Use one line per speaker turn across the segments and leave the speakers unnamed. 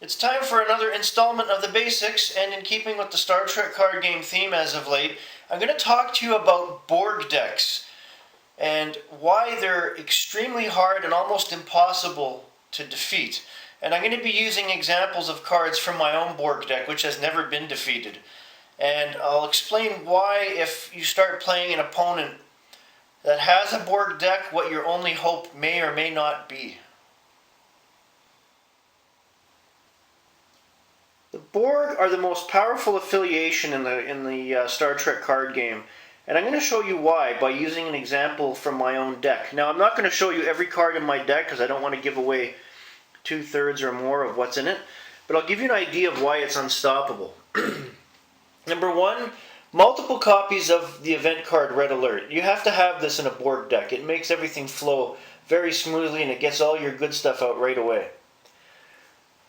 It's time for another installment of the basics, and in keeping with the Star Trek card game theme as of late, I'm going to talk to you about Borg decks and why they're extremely hard and almost impossible to defeat. And I'm going to be using examples of cards from my own Borg deck, which has never been defeated. And I'll explain why, if you start playing an opponent that has a Borg deck, what your only hope may or may not be. The Borg are the most powerful affiliation in the Star Trek card game, and I'm going to show you why by using an example from my own deck. Now, I'm not going to show you every card in my deck because I don't want to give away 2/3 or more of what's in it, but I'll give you an idea of why it's unstoppable. Number one, multiple copies of the event card Red Alert. You have to have this in a Borg deck. It makes everything flow very smoothly and it gets all your good stuff out right away.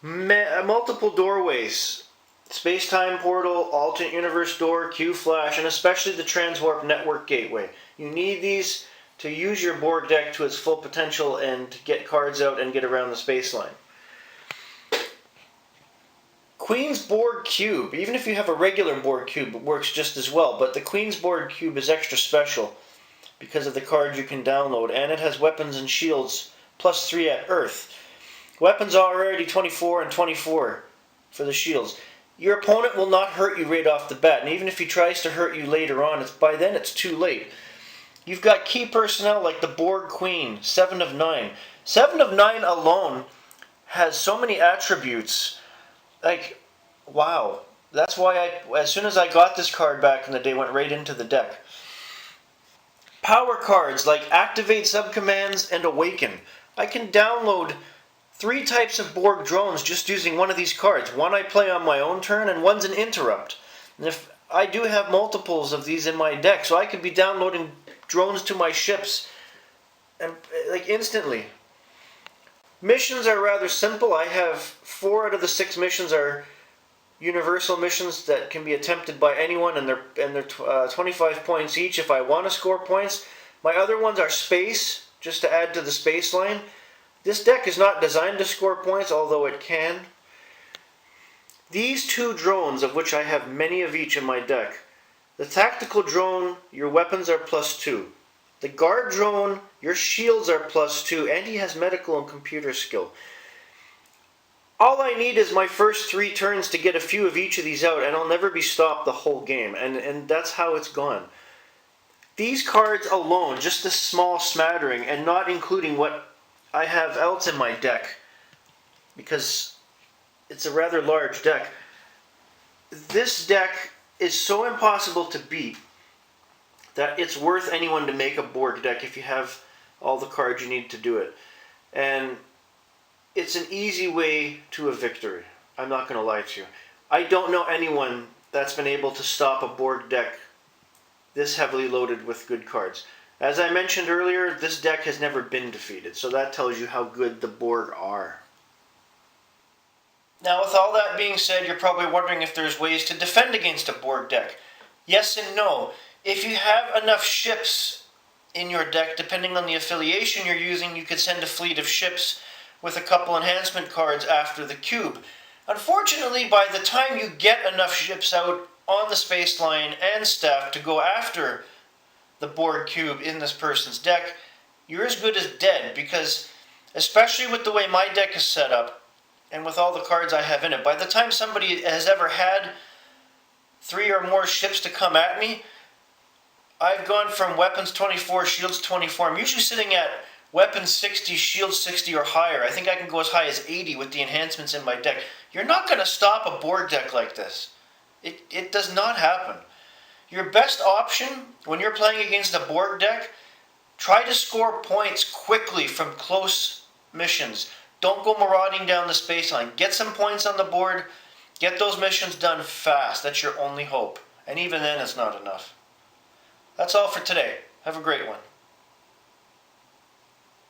Multiple doorways, space-time portal, alternate universe door, Q-flash, and especially the transwarp network gateway. You need these to use your Borg deck to its full potential and get cards out and get around the space line. Queen's Borg Cube, even if you have a regular Borg Cube, it works just as well, but the Queen's Borg Cube is extra special because of the cards you can download, and it has weapons and shields +3 at Earth. Weapons are already 24 and 24 for the shields. Your opponent will not hurt you right off the bat, and even if he tries to hurt you later on, by then it's too late. You've got key personnel like the Borg Queen, 7 of 9. 7 of 9 alone has so many attributes. Like, wow. That's why as soon as I got this card back in the day, went right into the deck. Power cards like Activate Subcommands and Awaken. I can download 3 types of Borg drones just using one of these cards. One I play on my own turn, and one's an interrupt. And if I do have multiples of these in my deck, so I could be downloading drones to my ships and like instantly. Missions are rather simple. I have 4 out of the 6 missions are universal missions that can be attempted by anyone, and they're 25 points each if I want to score points. My other ones are space, just to add to the space line. This deck is not designed to score points, although it can. These 2 drones, of which I have many of each in my deck. The tactical drone, your weapons are +2. The guard drone, your shields are +2, and he has medical and computer skill. All I need is my first 3 turns to get a few of each of these out, and I'll never be stopped the whole game, and that's how it's gone. These cards alone, just a small smattering, and not including what I have else in my deck, because it's a rather large deck. This deck is so impossible to beat that it's worth anyone to make a Borg deck if you have all the cards you need to do it. And it's an easy way to a victory. I'm not going to lie to you. I don't know anyone that's been able to stop a Borg deck this heavily loaded with good cards. As I mentioned earlier, this deck has never been defeated, so that tells you how good the Borg are. Now, with all that being said, you're probably wondering if there's ways to defend against a Borg deck. Yes and no. If you have enough ships in your deck, depending on the affiliation you're using, you could send a fleet of ships with a couple enhancement cards after the cube. Unfortunately, by the time you get enough ships out on the space line and staff to go after the Borg cube in this person's deck, you're as good as dead, because especially with the way my deck is set up and with all the cards I have in it, by the time somebody has ever had 3 or more ships to come at me, I've gone from weapons 24, shields 24. I'm usually sitting at weapons 60, shields 60 or higher. I think I can go as high as 80 with the enhancements in my deck. You're not going to stop a Borg deck like this. It does not happen. Your best option when you're playing against a Borg deck, try to score points quickly from close missions. Don't go marauding down the space line. Get some points on the board. Get those missions done fast. That's your only hope. And even then, it's not enough. That's all for today. Have a great one.